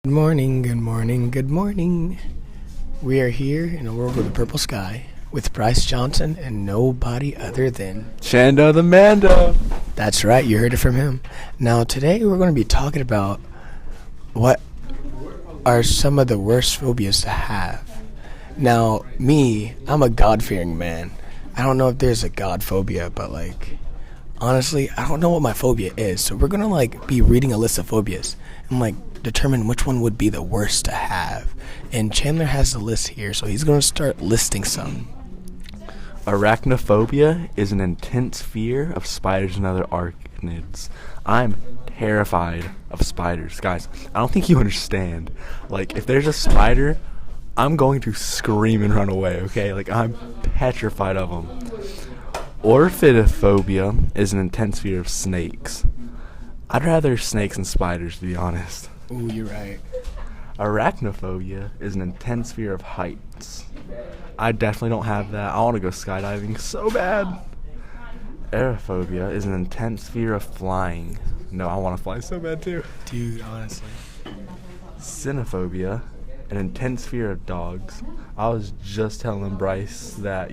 Good morning, good morning, good morning. We are here in a world with a purple sky with Bryce Johnson and nobody other than Chando the Mando. That's right, you heard it from him. Now today we're going to be talking about what are some of the worst phobias to have. Now, I'm a God-fearing man. I don't know if there's a God phobia, but honestly, I don't know what my phobia is. So we're going to be reading a list of phobias and determine which one would be the worst to have. And Chandler has the list here, so he's going to start listing some. Arachnophobia is an intense fear of spiders and other arachnids. I'm terrified of spiders. Guys, I don't think you understand. If there's a spider, I'm going to scream and run away, okay? I'm petrified of them. Orphidophobia is an intense fear of snakes. I'd rather snakes than spiders, to be honest. Ooh, you're right. Arachnophobia is an intense fear of heights. I definitely don't have that. I want to go skydiving so bad. Aerophobia is an intense fear of flying. No, I want to fly so bad too. Dude, honestly. Cynophobia, an intense fear of dogs. I was just telling Bryce that,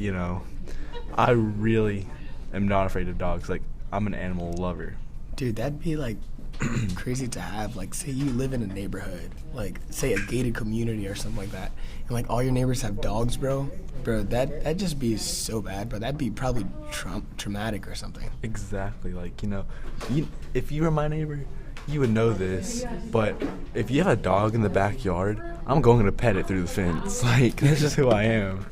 I really am not afraid of dogs. I'm an animal lover. Dude, that'd be crazy to have. Say you live in a neighborhood, say a gated community or something like that, and all your neighbors have dogs, bro, that'd just be so bad, bro. That'd be probably traumatic or something. Exactly. If you were my neighbor, you would know this, but if you have a dog in the backyard, I'm going to pet it through the fence. That's just who I am.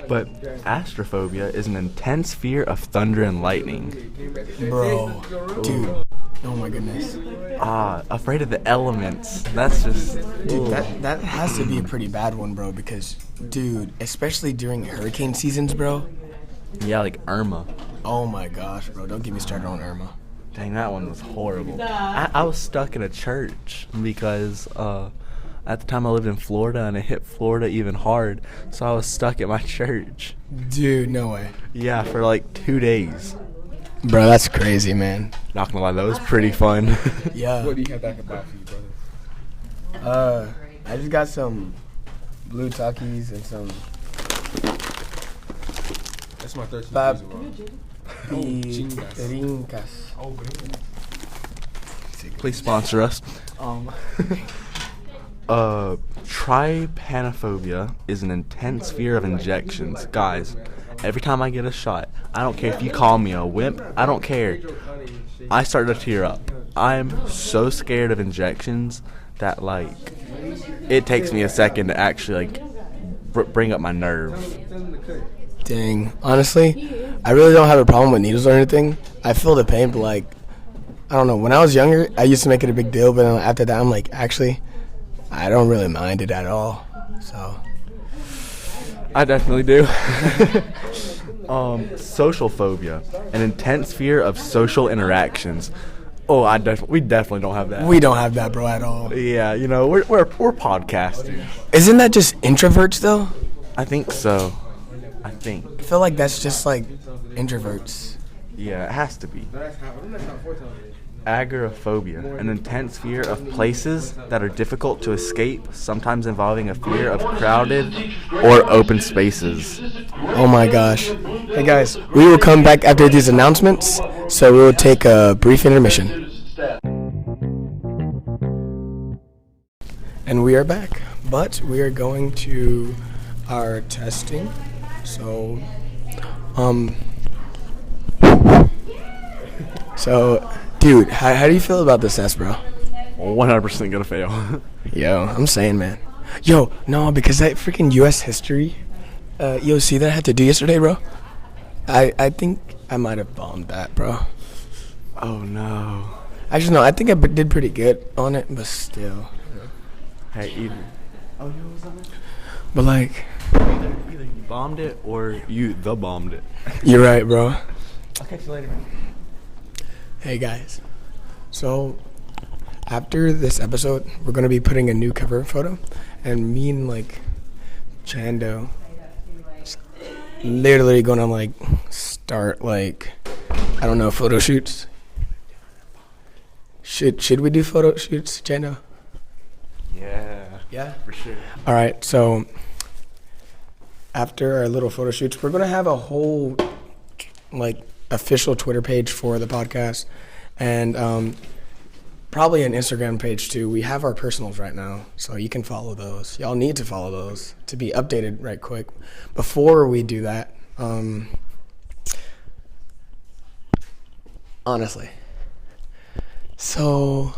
But astrophobia is an intense fear of thunder and lightning. Bro, dude, oh my goodness. Afraid of the elements. That's just... Dude, that has to be a pretty bad one, bro, because, dude, especially during hurricane seasons, bro. Yeah, Irma. Oh my gosh, bro, don't get me started on Irma. Dang, that one was horrible. I was stuck in a church because... at the time I lived in Florida, and it hit Florida even hard, so I was stuck at my church. Dude, no way. Yeah, for 2 days. Bro, that's crazy, man. Not gonna lie, that was pretty fun. Yeah. What do you have back about for you, brother? I just got some blue Takis and some... That's my 13 Rinkas. Please sponsor us. Trypanophobia is an intense fear of injections. Guys, every time I get a shot, I don't care if you call me a wimp, I don't care. I start to tear up. I'm so scared of injections that, it takes me a second to actually, bring up my nerve. Dang. Honestly, I really don't have a problem with needles or anything. I feel the pain, but, I don't know. When I was younger, I used to make it a big deal, but then after that, I'm actually... I don't really mind it at all, so. I definitely do. Social phobia, an intense fear of social interactions. Oh, we definitely don't have that. We don't have that, bro, at all. Yeah, we're podcasting. Isn't that just introverts, though? I think so. I I feel like that's just introverts. Yeah, it has to be. Agoraphobia, an intense fear of places that are difficult to escape, sometimes involving a fear of crowded or open spaces. Oh my gosh. Hey guys, we will come back after these announcements, so we will take a brief intermission. And we are back, but we are going to our testing. So, dude, how do you feel about this test, bro? 100% gonna fail. Yo, I'm saying, man. Yo, no, because that freaking U.S. history, see that I had to do yesterday, bro? I think I might have bombed that, bro. Oh, no. Actually, no, I think I did pretty good on it, but still. Hey, either. Oh, you was on it? But, Either you bombed it or you bombed it. You're right, bro. I'll catch you later, man. Hey, guys. So, after this episode, we're going to be putting a new cover photo. And me and, Chando literally going to, start, photo shoots. Should we do photo shoots, Jano? Yeah, for sure. All right, so after our little photo shoots, we're gonna have a whole like official Twitter page for the podcast, and probably an Instagram page too. We have our personals right now, so you can follow those. Y'all need to follow those to be updated right quick. Before we do that, honestly, so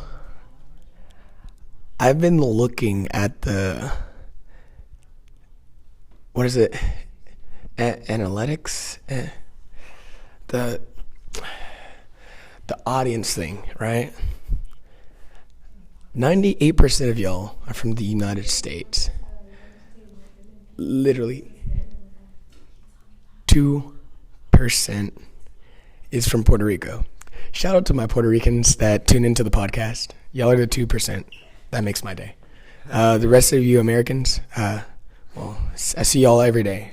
I've been looking at the, what is it, analytics, the audience thing, right? 98% of y'all are from the United States. Literally 2% is from Puerto Rico. Shout out to my Puerto Ricans that tune into the podcast. Y'all are the 2%. That makes my day. The rest of you Americans, well, I see y'all every day.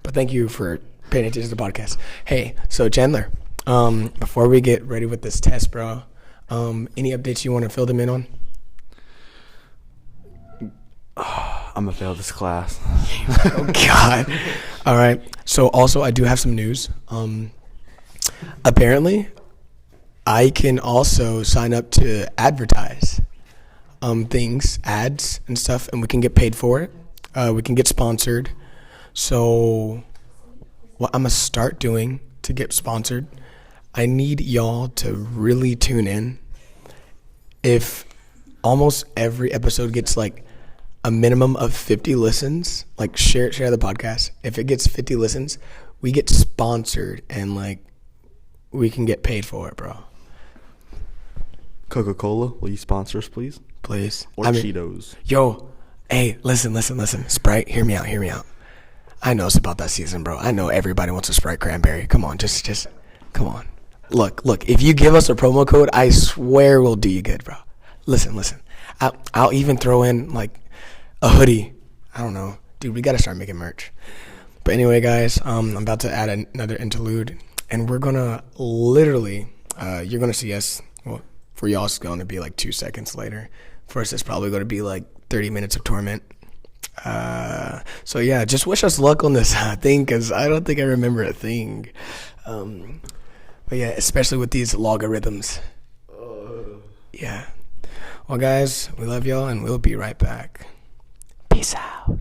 But thank you for paying attention to the podcast. Hey, so Chandler, before we get ready with this test, bro, any updates you want to fill them in on? I'm gonna fail this class. Oh, God. All right. So also, I do have some news. Apparently, I can also sign up to advertise things, ads and stuff, and we can get paid for it. We can get sponsored. So what I'm going to start doing to get sponsored, I need y'all to really tune in. If almost every episode gets like a minimum of 50 listens, like share the podcast. If it gets 50 listens, we get sponsored and like we can get paid for it, bro. Coca-Cola, will you sponsor us, please? Please. Or Cheetos. Yo, hey, listen. Sprite, hear me out. I know it's about that season, bro. I know everybody wants a Sprite cranberry. Come on, just come on. Look, if you give us a promo code, I swear we'll do you good, bro. Listen. I'll even throw in like a hoodie. I don't know. Dude, we got to start making merch. But anyway, guys, I'm about to add another interlude, and we're going to literally, you're going to see us, well, for y'all, it's going to be like 2 seconds later. For us, it's probably going to be like 30 minutes of torment. So yeah, just wish us luck on this thing, because I don't think I remember a thing. But yeah, especially with these logarithms. Yeah. Well, guys, we love y'all, and we'll be right back. Peace out.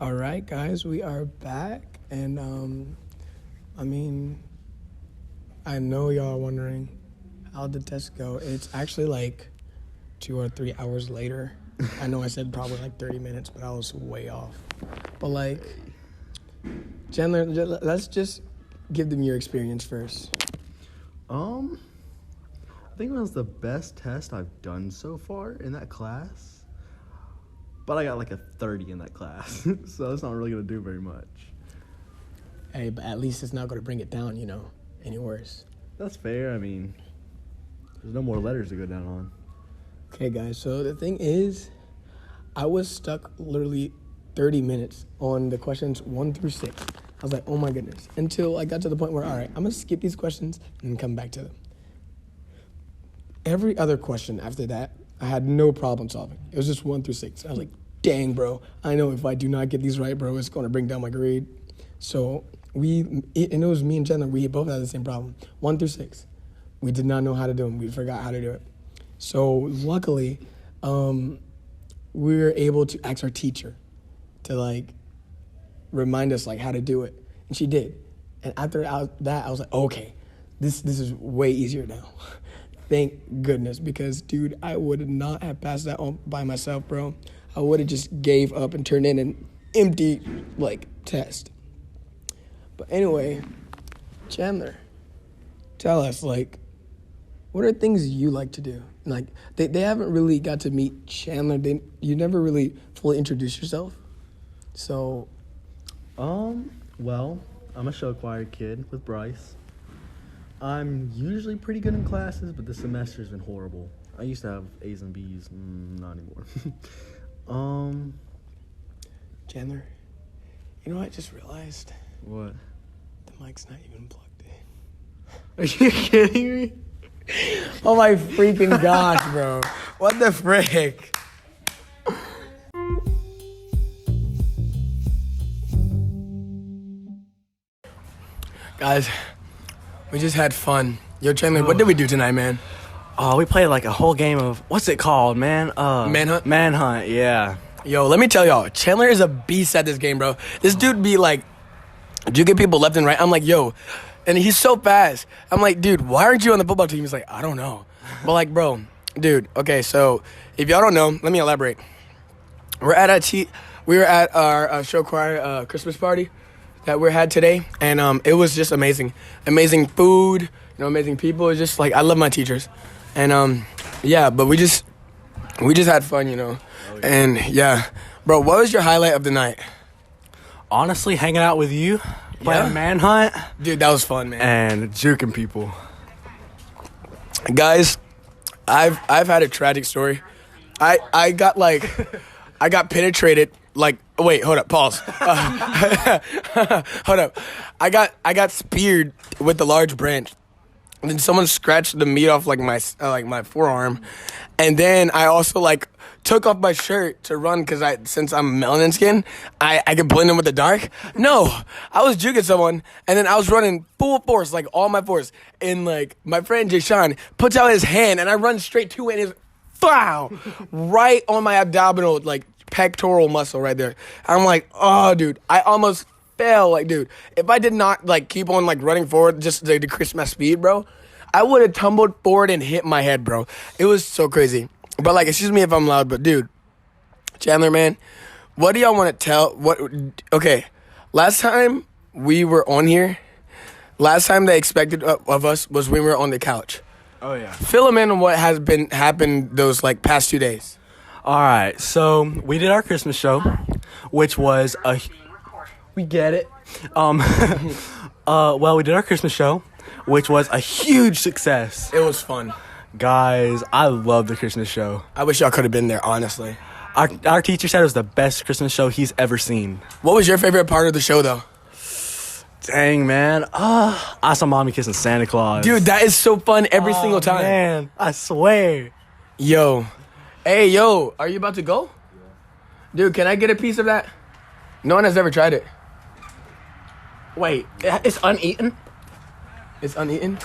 All right, guys, we are back, and I know y'all are wondering how'd the test go. It's actually like 2 or 3 hours later. I know I said probably like 30 minutes, but I was way off. But like, Chandler, let's just give them your experience first. I think it was the best test I've done so far in that class. But I got like a 30 in that class, so it's not really going to do very much. Hey, but at least it's not going to bring it down, any worse. That's fair. I mean, there's no more letters to go down on. Okay, guys, so the thing is, I was stuck literally 30 minutes on the questions 1 through 6. I was like, oh my goodness, until I got to the point where, all right, I'm going to skip these questions and come back to them. Every other question after that, I had no problem solving. It was just 1 through 6. I was like, dang, bro, I know if I do not get these right, bro, it's going to bring down my grade. So it was me and Chandler, we both had the same problem. 1 through 6. We did not know how to do them. We forgot how to do it. So luckily, we were able to ask our teacher to like remind us like how to do it, and she did. And after that, I was like, okay, this is way easier now. Thank goodness, because dude, I would not have passed that on by myself, bro. I would have just gave up and turned in an empty like test. But anyway, Chandler, tell us like, what are things you like to do? Like they haven't really got to meet Chandler. You never really fully introduced yourself. So, well, I'm a show choir kid with Bryce. I'm usually pretty good in classes, but this semester's been horrible. I used to have A's and B's, not anymore. Chandler, you know what I just realized? What? The mic's not even plugged in. Are you kidding me? Oh my freaking gosh, bro. What the frick? Guys, we just had fun. Yo, Chandler, what did we do tonight, man? Oh, we played like a whole game of, what's it called, man? Manhunt? Manhunt, yeah. Yo, let me tell y'all, Chandler is a beast at this game, bro. This dude be like, you get people left and right. I'm like, yo, and he's so fast. I'm like, dude, why aren't you on the football team? He's like, I don't know. But like, bro, dude, okay, so if y'all don't know, let me elaborate. We were at our show choir Christmas party that we had today, and it was just amazing. Amazing food, amazing people. It's just like, I love my teachers. And yeah, but we just had fun, Oh, yeah. And yeah. Bro, what was your highlight of the night? Honestly, hanging out with you, playing Manhunt, Dude, that was fun, man. and juking people. Guys, I've had a tragic story. I got I got penetrated. Wait, hold up, pause. Hold up. I got speared with a large branch. And then someone scratched the meat off my forearm, and then I also took off my shirt to run because since I'm melanin skin, I can blend in with the dark. No, I was juking someone, and then I was running full force, all my force, and my friend Jayshawn puts out his hand, and I run straight to it, and it's wow, right on my abdominal pectoral muscle right there. I'm like, oh, dude, I almost fell. Dude, if I did not keep on running forward just to decrease my speed, bro, I would have tumbled forward and hit my head, bro. It was so crazy. But excuse me if I'm loud, but dude, Chandler, man, what do y'all want to tell? Okay, last time we were on here, last time they expected of us was when we were on the couch. Oh, yeah. Fill them in on what has been happened those past 2 days. All right, so we did our Christmas show, which was we get it. Well, we did our Christmas show, which was a huge success. It was fun. Guys, I love the Christmas show. I wish y'all could have been there, honestly. Our teacher said it was the best Christmas show he's ever seen. What was your favorite part of the show, though? Dang, man. I saw Mommy kissing Santa Claus. Dude, that is so fun every single time. Man, I swear. Yo. Hey, yo, are you about to go? Dude, can I get a piece of that? No one has ever tried it. Wait, it's uneaten? It's uneaten?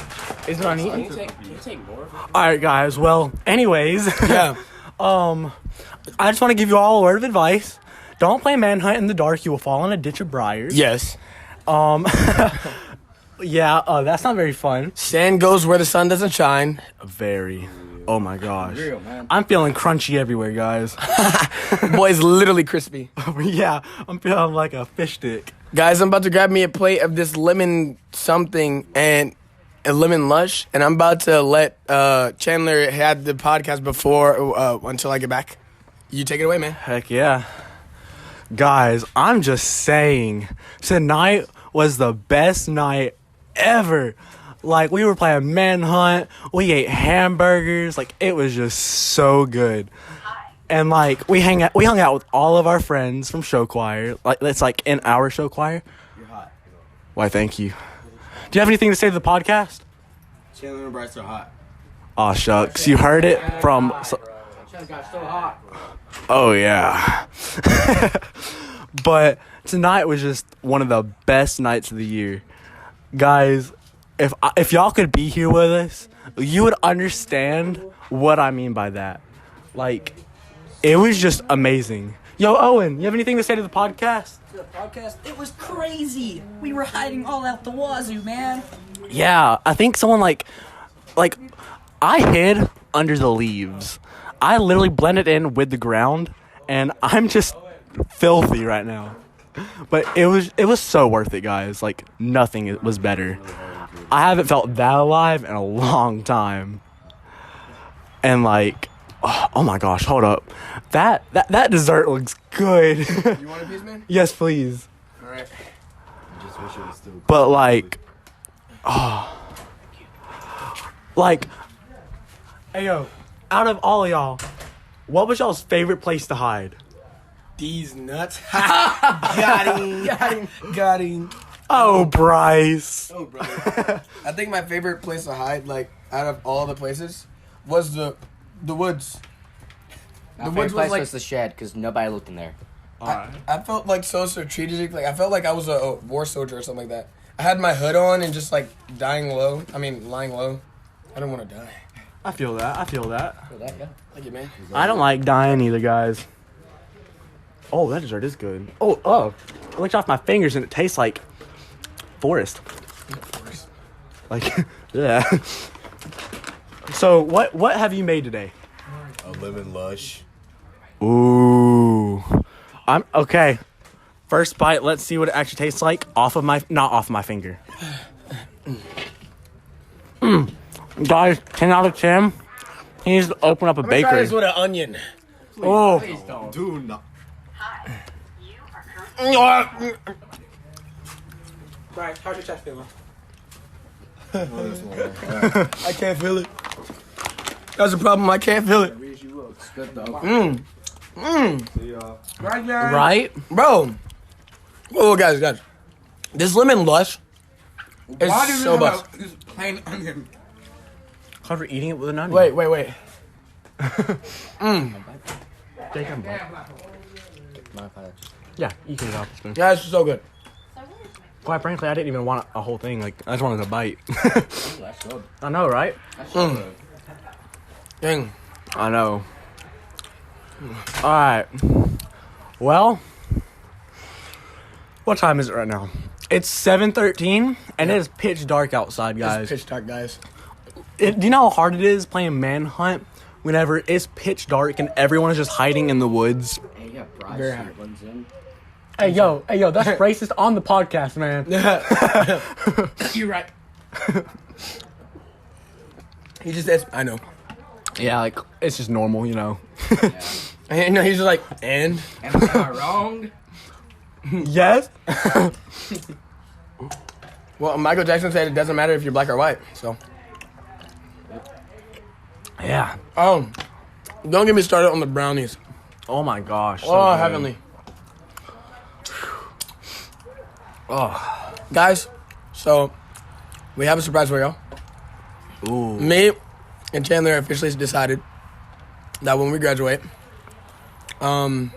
Is it uneaten? Can you take more of it? All right, guys. Well, anyways. Yeah. I just want to give you all a word of advice. Don't play Manhunt in the dark. You will fall in a ditch of briars. Yes. Yeah, that's not very fun. Sand goes where the sun doesn't shine. Very. Oh, my gosh. Real, man. I'm feeling crunchy everywhere, guys. Boy, it's literally crispy. Yeah, I'm feeling like a fish stick. Guys, I'm about to grab me a plate of this lemon something and a lemon lush, and I'm about to let Chandler had the podcast before until I get back. You take it away, man. Heck yeah. Guys, I'm just saying, tonight was the best night ever. We were playing Manhunt, we ate hamburgers, it was just so good. And we hung out with all of our friends from show choir. It's in our show choir. You're hot. Why, thank you. Do you have anything to say to the podcast? Chandler and Bryce are hot. Aw, shucks. You heard it from... Chandler got so hot. Oh, yeah. But tonight was just one of the best nights of the year. Guys, if y'all could be here with us, you would understand what I mean by that. It was just amazing. Yo, Owen, you have anything to say to the podcast? The podcast, it was crazy. We were hiding all out the wazoo, man. Yeah, I think someone I hid under the leaves. I literally blended in with the ground, and I'm just filthy right now. But it was so worth it, guys. Nothing was better. I haven't felt that alive in a long time. And oh my gosh, hold up. That dessert looks good. You want a piece, man? Yes, please. All right. Just wish it was still. But hey yo, out of all of y'all, what was y'all's favorite place to hide? These nuts. Got him. Got him. Oh, Bryce. Oh, brother. I think my favorite place to hide, like, out of all the places, was the woods. My The favorite woods was place like was the shed because nobody looked in there. I felt like so strategic. Like I felt like I was a war soldier or something like that. I had my hood on and just like lying low. I don't want to die. I feel that. Feel that, yeah. Thank you, man. I don't like dying either, guys. Oh, that dessert is good. Oh. I licked off my fingers and it tastes like forest. Like, yeah. So, what have you made today? A lemon lush. Ooh. I'm okay. First bite, let's see what it actually tastes like not off my finger. Guys, 10 out of 10. He needs to open up a Try bakery. this with an onion. Oh. Do not. Right, how's your chest feeling? Oh, I can't feel it. That's the problem. I can't feel it. It's good though. Right? Bro. Whoa, guys. This lemon lush is so bust. Plain onion. Because we're eating it with an onion. Wait. Take a bite. Yeah, you can get off the spoon. Yeah, it's so good. Quite frankly, I didn't even want a whole thing. Like, I just wanted a bite. That's good. I know, right? That's so good. Dang. I know. Alright. Well, what time is it right now? It's 7:13, and it is pitch dark outside, guys. It's pitch dark, guys. Do you know how hard it is playing manhunt whenever it's pitch dark and everyone is just hiding in the woods? Hey, yeah, Bryce Very here runs in. Hey, yo, that's racist on the podcast, man. You're right. He just says, I know. Yeah, like, it's just normal, you know. And he's just like, and? Am I wrong? Yes? Well, Michael Jackson said it doesn't matter if you're black or white, so. Yeah. Don't get me started on the brownies. Oh my gosh. so Oh, good. heavenly. Oh. Guys, so we have a surprise for y'all. Ooh. Me and Chandler officially decided that when we graduate, we're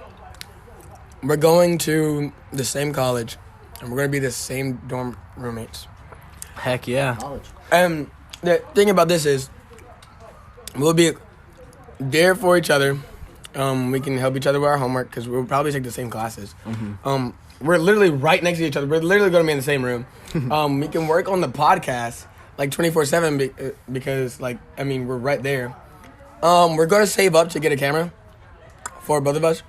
going to the same college and we're going to be the same dorm roommates. Heck yeah. College. And the thing about this is we'll be there for each other. We can help each other with our homework because we'll probably take the same classes. We're literally right next to each other. We're literally going to be in the same room. We can work on the podcast like 24/7 because like we're right there. We're going to save up to get a camera for both of us.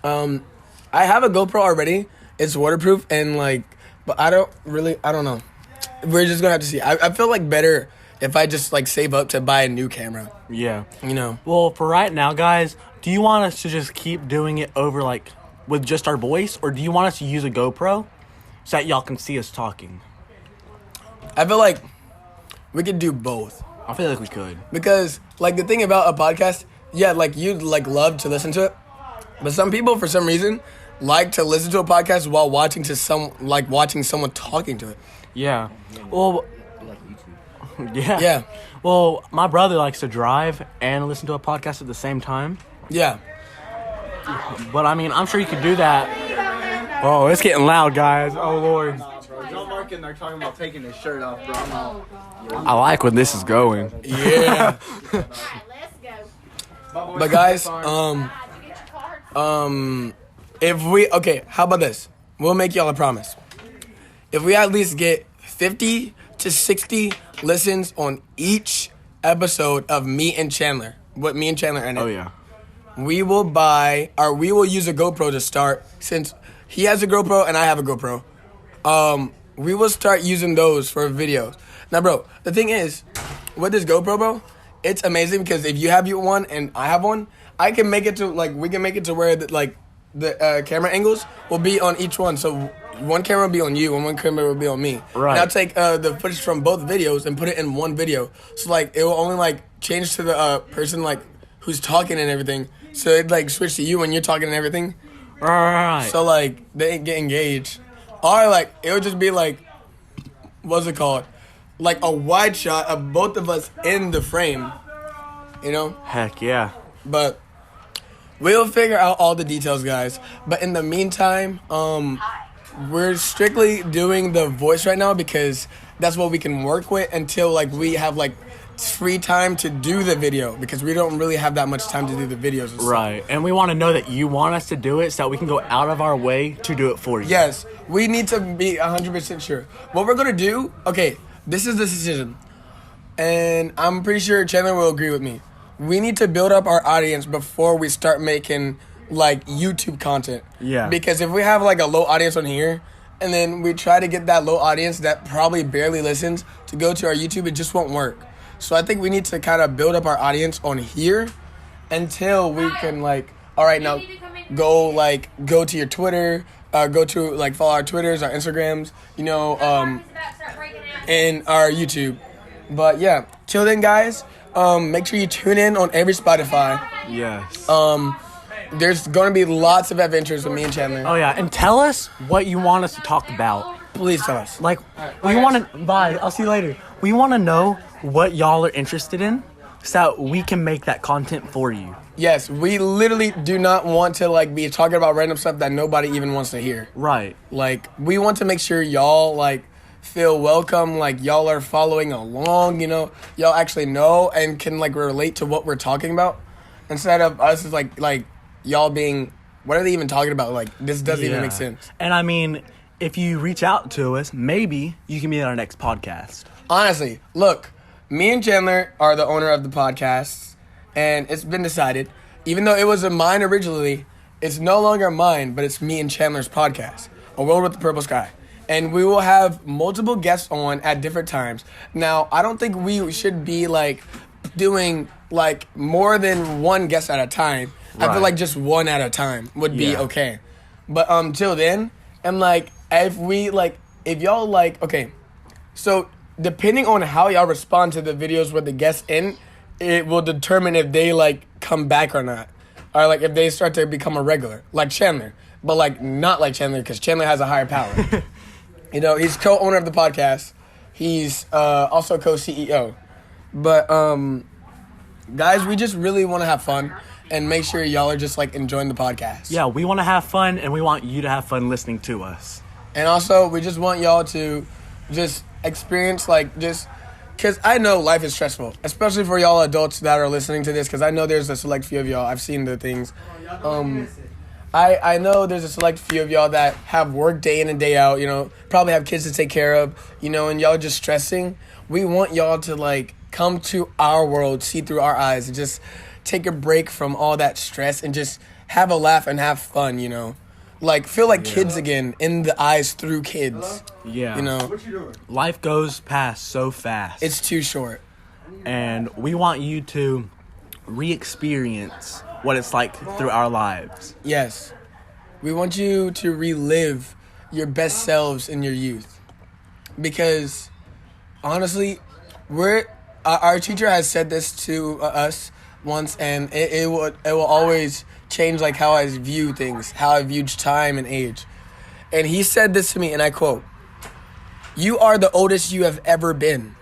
I have a GoPro already. It's waterproof and but I don't know. We're just going to have to see. I feel like better if I just save up to buy a new camera, Yeah. you know. Well, for right now, guys, do you want us to just keep doing it over with just our voice, or do you want us to use a GoPro so that y'all can see us talking? I feel like we could do both. I feel like we could. Because, the thing about a podcast, yeah, you'd, love to listen to it. But some people, for some reason, like to listen to a podcast while watching someone talking to it. Yeah. Well, Like YouTube. yeah. Yeah. Well, my brother likes to drive and listen to a podcast at the same time. Yeah. But, I'm sure you could do that. Oh, it's getting loud, guys. Oh, Lord. John Mark in there talking about taking his shirt off, bro. I like where this is going. Yeah. Let's go. But, guys, Did you get your cards? how about this? We'll make y'all a promise. If we at least get 50 to 60 listens on each episode of me and Chandler, what me and Chandler are in it, Oh, yeah. we will use a GoPro to start, since he has a GoPro and I have a GoPro. We will start using those for videos. Now, bro, the thing is, with this GoPro, bro, it's amazing because if you have one and I have one, I can make it to, we can make it to where, the camera angles will be on each one. So one camera will be on you and one camera will be on me. Right. And I'll take the footage from both videos and put it in one video. So, it will only, change to the person, who's talking and everything. So it switch to you when you're talking and everything. Right. So like they get engaged, or like it would just be like, what's it called? Like a wide shot of both of us in the frame, you know. Heck yeah. But we'll figure out all the details, guys. But in the meantime, we're strictly doing the voice right now because that's what we can work with until like we have like free time to do the video, because we don't really have that much time to do the videos and stuff. Right. And we want to know that you want us to do it so that we can go out of our way to do it for you. Yes, we need to be 100% sure. What we're going to do, okay, this is the decision. And I'm pretty sure Chandler will agree with me. We need to build up our audience before we start making like YouTube content. Yeah. Because if we have like a low audience on here, and then we try to get that low audience that probably barely listens to go to our YouTube, it just won't work. So I think we need to kind of build up our audience on here until we can like, all right, now go to your Twitter, go to like follow our Twitters, our Instagrams, you know, and our YouTube. But yeah, till then, guys, make sure you tune in on every Spotify. Yes. There's going to be lots of adventures with me and Chandler. Oh, yeah. And tell us what you want us to talk about. Please tell us. Like, we want to... Bye. I'll see you later. We want to know what y'all are interested in so that we can make that content for you. Yes, we literally do not want to like be talking about random stuff that nobody even wants to hear. Right. Like, we want to make sure y'all like feel welcome, like y'all are following along, you know, y'all actually know and can like relate to what we're talking about, instead of us like y'all being, what are they even talking about? Like, this doesn't even make sense. And I mean, if you reach out to us, maybe you can be on our next podcast. Honestly, look, me and Chandler are the owner of the podcast, and it's been decided, even though it was mine originally, it's no longer mine, but it's me and Chandler's podcast, A World with the Purple Sky. And we will have multiple guests on at different times. Now, I don't think we should be like doing like more than one guest at a time. I feel like just one at a time would be okay. But till then, and like if y'all like, okay, so depending on how y'all respond to the videos with the guests in, it will determine if they like come back or not, or like if they start to become a regular, like Chandler, but like not like Chandler, because Chandler has a higher power. You know, he's co-owner of the podcast. He's also co-CEO. But guys, we just really want to have fun and make sure y'all are just like enjoying the podcast. Yeah, we want to have fun, and we want you to have fun listening to us. And also, we just want y'all to just experience like just, because I know life is stressful, especially for y'all adults that are listening to this, because I know there's a select few of y'all. I've seen the things. I know there's a select few of y'all that have work day in and day out, you know, probably have kids to take care of, you know, and y'all just stressing. We want y'all to like come to our world, see through our eyes, and just take a break from all that stress and just have a laugh and have fun, you know. Like, feel like kids again, in the eyes through kids. Yeah. You know, Life goes past so fast. it's too short. And we want you to re-experience what it's like through our lives. Yes. We want you to relive your best selves in your youth. Because, honestly, our teacher has said this to us once, and it will always change like how I view things, how I view time and age. And he said this to me, and I quote, "You are the oldest you have ever been."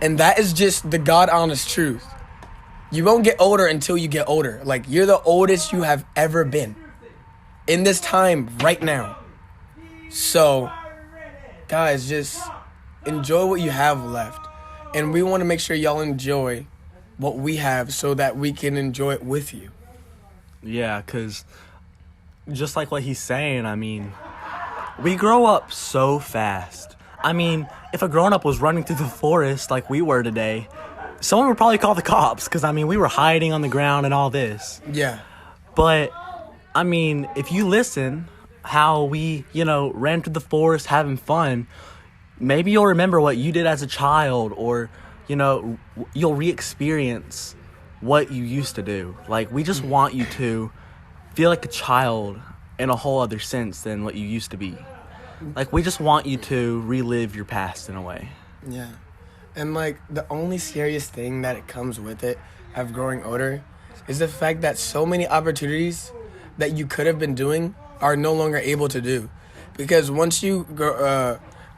And that is just the God honest truth. You won't get older until you get older. Like, you're the oldest you have ever been in this time right now. So, guys, just enjoy what you have left. And we want to make sure y'all enjoy what we have so that we can enjoy it with you. Yeah, because just like what he's saying, I mean, we grow up so fast. I mean, if a grown-up was running through the forest like we were today, someone would probably call the cops, because, I mean, we were hiding on the ground and all this. Yeah. But, I mean, if you listen how we, ran through the forest having fun, maybe you'll remember what you did as a child, or, you'll re-experience what you used to do. Like, we just want you to feel like a child in a whole other sense than what you used to be. Like, we just want you to relive your past in a way. Yeah. And, like, the only scariest thing that it comes with it of growing older is the fact that so many opportunities that you could have been doing are no longer able to do, because once you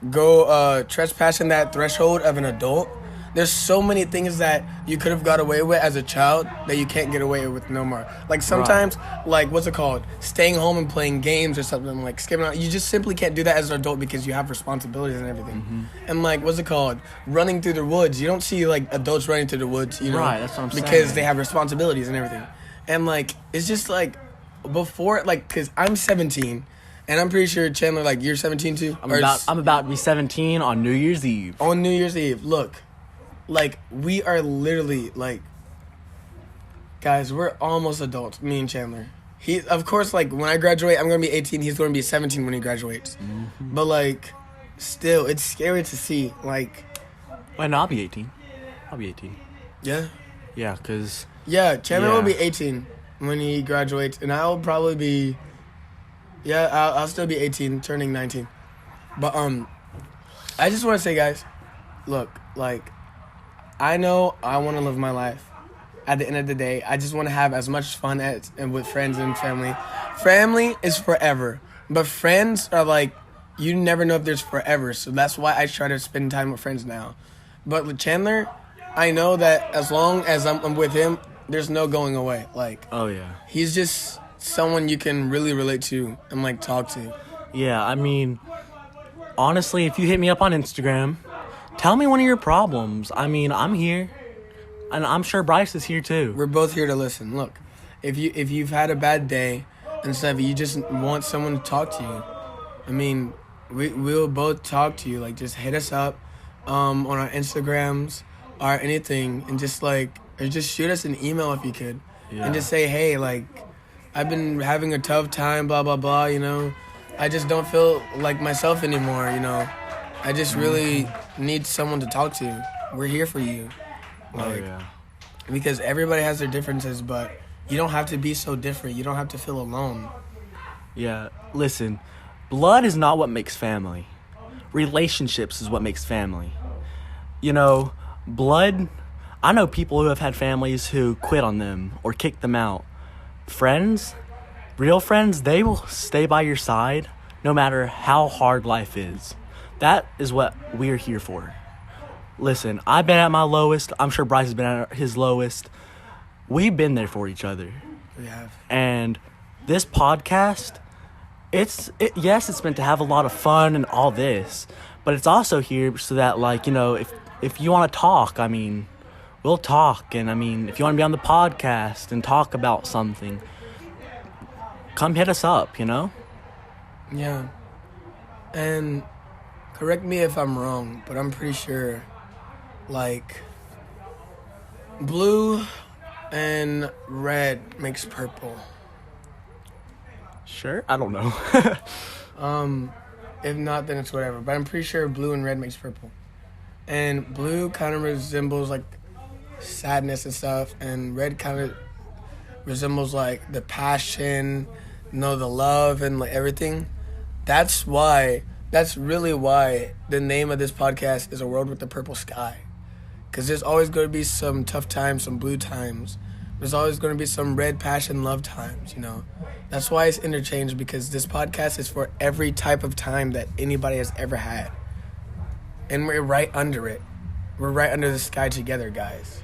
go trespassing that threshold of an adult, there's so many things that you could have got away with as a child that you can't get away with no more. Like sometimes, like what's it called? Staying home and playing games or something, like skipping out. You just simply can't do that as an adult because you have responsibilities and everything. And like what's it called? Running through the woods. You don't see like adults running through the woods, you know? Right, that's what I'm saying. Because they have responsibilities and everything. And like it's just like before, like, because I'm 17. And I'm pretty sure, Chandler, like, you're 17 too? I'm about to be 17 on New Year's Eve. On New Year's Eve. Look, like, we are literally, like, guys, we're almost adults, me and Chandler. He, of course, like, when I graduate, I'm going to be 18. He's going to be 17 when he graduates. But, like, still, it's scary to see, like... Wait, no, I'll be 18. I'll be 18. Yeah? Yeah, because... Yeah, Chandler Yeah. will be 18 when he graduates, and I'll probably be... Yeah, I'll still be 18, turning 19. But, I just want to say, guys, look, like, I know I want to live my life. At the end of the day, I just want to have as much fun and with friends and family. Family is forever, but friends are like, you never know if there's forever, so that's why I try to spend time with friends now. But with Chandler, I know that as long as I'm with him, there's no going away. Like, Oh, yeah. he's just someone you can really relate to and, like, talk to. Yeah, I mean, honestly, if you hit me up on Instagram, tell me one of your problems. I mean, I'm here. And I'm sure Bryce is here, too. We're both here to listen. Look, if you've had a bad day and stuff, you just want someone to talk to you. I mean, we'll both talk to you. Like, just hit us up on our Instagrams or anything, and just like, or just shoot us an email if you could, and just say, hey, like, I've been having a tough time, blah blah blah. You know, I just don't feel like myself anymore. You know, I just really need someone to talk to. We're here for you. Like, because everybody has their differences, but you don't have to be so different. You don't have to feel alone. Yeah, listen, blood is not what makes family. Relationships is what makes family. You know, blood, I know people who have had families who quit on them or kicked them out. Friends, real friends, they will stay by your side no matter how hard life is. That is what we're here for. Listen, I've been at my lowest. I'm sure Bryce has been at his lowest. We've been there for each other. We have. And this podcast, yes, it's meant to have a lot of fun and all this, but it's also here so that, like, you know, if you want to talk, I mean, we'll talk. And I mean, if you want to be on the podcast and talk about something, come hit us up, you know? Yeah. And correct me if I'm wrong, but I'm pretty sure, like, blue and red makes purple. Sure? I don't know. If not, then it's whatever. But I'm pretty sure blue and red makes purple. And blue kind of resembles, like, sadness and stuff, and red kind of resembles, like, the passion, you know, the love and, like, everything. That's really why the name of this podcast is A World with the Purple Sky. Because there's always going to be some tough times, some blue times. There's always going to be some red passion, love times, you know. That's why it's interchanged, because this podcast is for every type of time that anybody has ever had. And we're right under it. We're right under the sky together, guys.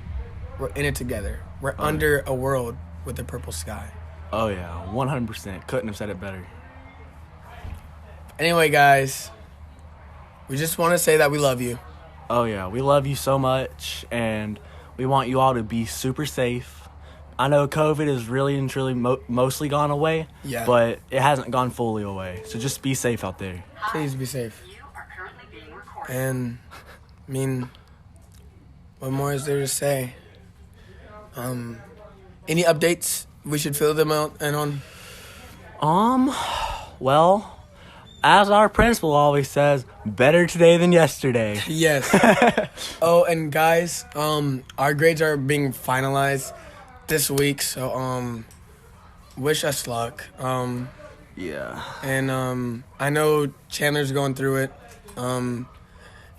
We're in it together. We're under a world with a purple sky. Oh, yeah, 100%. Couldn't have said it better. Anyway, guys, we just want to say that we love you. Oh, yeah, we love you so much, and we want you all to be super safe. I know COVID is really and truly mostly gone away, but it hasn't gone fully away. So just be safe out there. Please be safe. And, I mean, what more is there to say? Any updates we should fill them out and on? Well, as our principal always says, better today than yesterday. Yes. Oh, and guys, our grades are being finalized this week, so wish us luck. Yeah. And I know Chandler's going through it.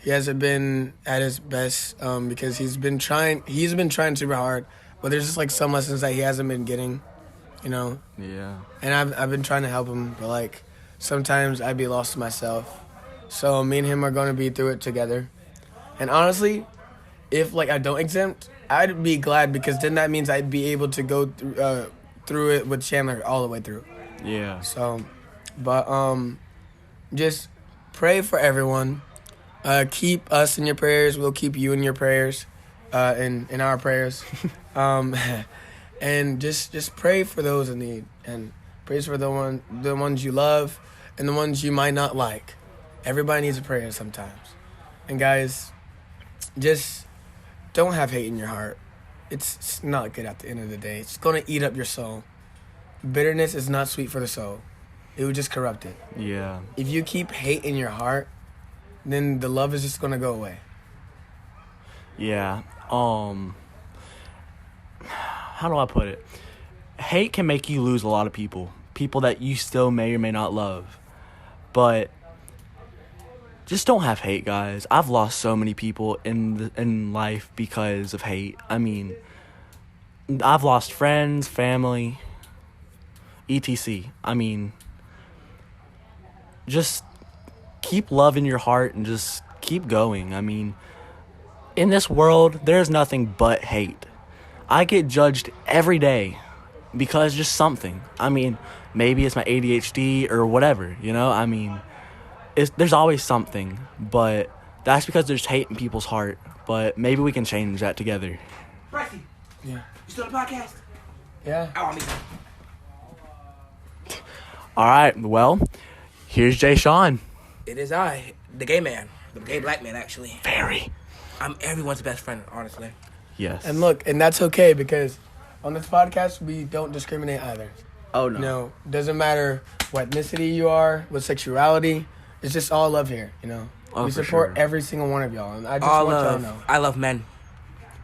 He hasn't been at his best because he's been trying super hard, but there's just like some lessons that he hasn't been getting. you know. Yeah. And I've been trying to help him, but like sometimes I'd be lost to myself. So me and him are gonna be through it together. And honestly, if like I don't exempt, I'd be glad because then that means I'd be able to go through it with Chandler all the way through. Yeah. So, but just pray for everyone. Keep us in your prayers. We'll keep you in your prayers, in our prayers. And just pray for those in need, and pray for the ones you love, and the ones you might not like. Everybody needs a prayer sometimes. And guys, just don't have hate in your heart. It's not good at the end of the day. It's gonna eat up your soul. Bitterness is not sweet for the soul. It would just corrupt it. Yeah. If you keep hate in your heart, then the love is just gonna go away. Yeah. How do I put it? Hate can make you lose a lot of people that you still may or may not love. But just don't have hate, guys. I've lost so many people in life because of hate. I mean, I've lost friends, family, etc. I mean, just keep love in your heart and just keep going. I mean, in this world, there's nothing but hate. I get judged every day because just something. I mean, maybe it's my ADHD or whatever, you know? I mean, there's always something, but that's because there's hate in people's heart. But maybe we can change that together. Brycey, Yeah. you still on the podcast? Yeah. I want me. All right, well, here's Jay Sean. It is I, the gay man, the gay black man, actually. Very. I'm everyone's best friend, honestly. Yes. And look, and that's okay because on this podcast we don't discriminate either. Oh, no. No, doesn't matter what ethnicity you are, what sexuality. It's just all love here, you know. Oh, we for support sure. every single one of y'all, and I just All want y'all to love. know. I love men,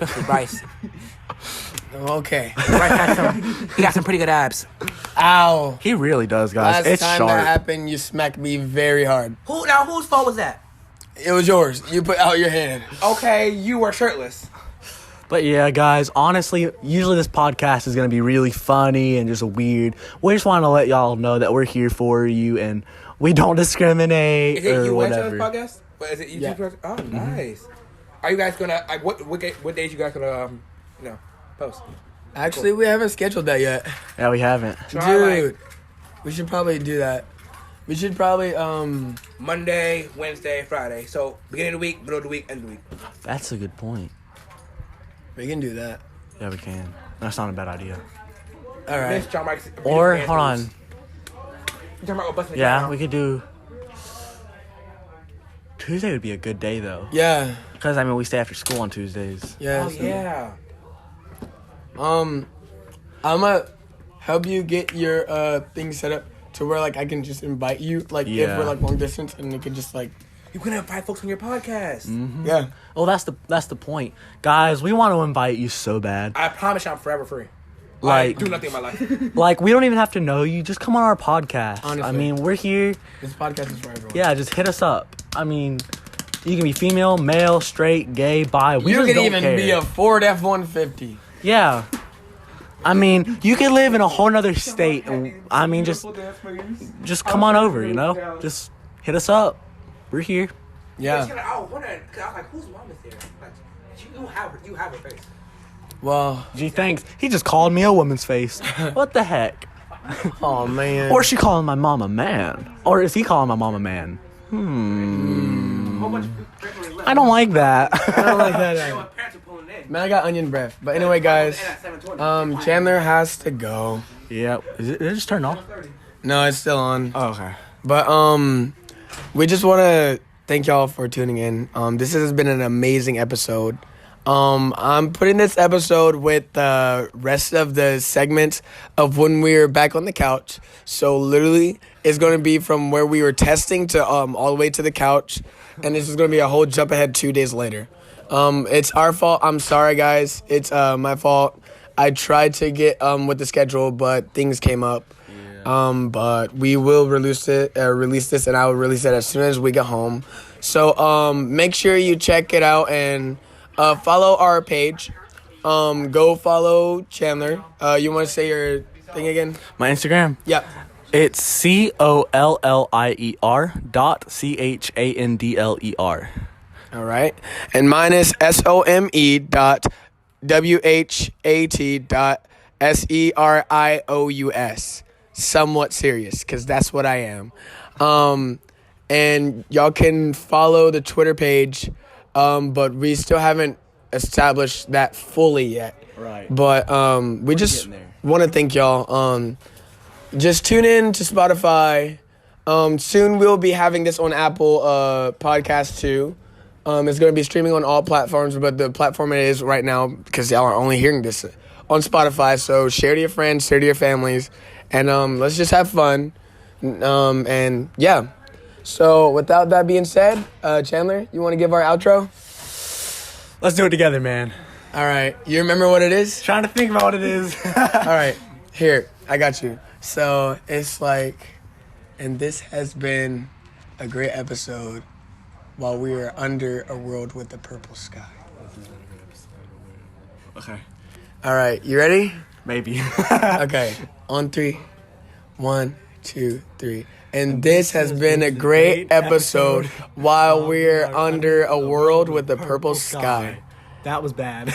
especially Bryce. Okay. Bryce he got some pretty good abs. Ow. He really does, guys. Last It's time sharp. that happened, you smacked me very hard. Whose fault was that? It was yours. You put out your hand. Okay, you were shirtless. But yeah, guys, honestly, usually this podcast is going to be really funny and just weird. We just want to let y'all know that we're here for you and we don't discriminate Is it or you and whatever. Chandler's podcast? What, is it you Yeah. two? Oh, nice. Are you guys gonna like what days you guys gonna post? Actually, we haven't scheduled that yet. Yeah, we haven't. Try, Dude, we should probably do that. We should probably, Monday, Wednesday, Friday. So beginning of the week, middle of the week, end of the week. That's a good point. we can do that. Yeah, we can. That's not a bad idea. All right. Miss John Mike's- Or, Miss hold on. Andrews. You talking about busting it Yeah, down? we could do... Tuesday would be a good day, though. Yeah. Because, I mean, we stay after school on Tuesdays. Yeah. Oh yeah. I'm gonna help you get your thing set up to where like I can just invite you, like if Yeah. we're like long distance, and you can just like You can invite folks on your podcast. yeah. Well, that's the point. Guys, we want to invite you so bad. I promise you I'm forever free. I Like, do nothing in my life. like we don't even have to know you. Just come on our podcast. Honestly. I mean, we're here. This podcast is for everyone. Yeah, just hit us up. I mean, you can be female, male, straight, gay, bi. We You just could don't even care. be a Ford F-150. Yeah. I mean, you could live in a whole nother state. And, I mean, just come on over, you know? Just hit us up. We're here. Yeah. I was wondering, cause I was like, whose mom is there? Like, you have her face. Well, Gee, thanks. He just called me a woman's face. What the heck? oh man. Or is she calling my mom a man? Or is he calling my mom a man? I don't like that. I don't like that. Parents are pulling in. Man, I got onion breath. But anyway, guys, Chandler has to go. Yep. Did it just turn off? No, it's still on. Oh, okay. But we just want to thank y'all for tuning in. This has been an amazing episode. I'm putting this episode with the rest of the segments of when we were back on the couch. So literally, it's going to be from where we were testing to all the way to the couch, and this is going to be a whole jump ahead 2 days later. It's our fault. I'm sorry, guys. It's my fault. I tried to get with the schedule, but things came up. But we will release this, and I will release it as soon as we get home. So make sure you check it out and follow our page. Go follow Chandler. You want to say thing again? My Instagram. Yep. It's COLLIER.CHANDLER. All right. And mine is SOME.WHAT.SERIOUS. Somewhat serious, because that's what I am. And y'all can follow the Twitter page, but we still haven't established that fully yet. Right. But we just getting there. want to thank y'all. Just tune in to Spotify. Soon we'll be having this on Apple Podcast too. It's going to be streaming on all platforms, but the platform it is right now, because y'all are only hearing this on Spotify. So share to your friends, share to your families, and let's just have fun. And yeah. So without that being said, Chandler, you want to give our outro? Let's do it together, man. All right. You remember what it is? Trying to think about what it is. All right. Here, I got you. So it's like, and this has been a great episode while we are under a world with a purple sky. Okay. All right. You ready? Maybe. Okay. On 3. 1, 2, 3. And this has been a great episode while we're under a world with a purple sky. That was bad.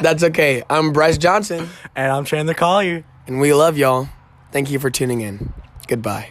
That's okay. I'm Bryce Johnson, And I'm Chandler Collier. and we love y'all. Thank you for tuning in. Goodbye.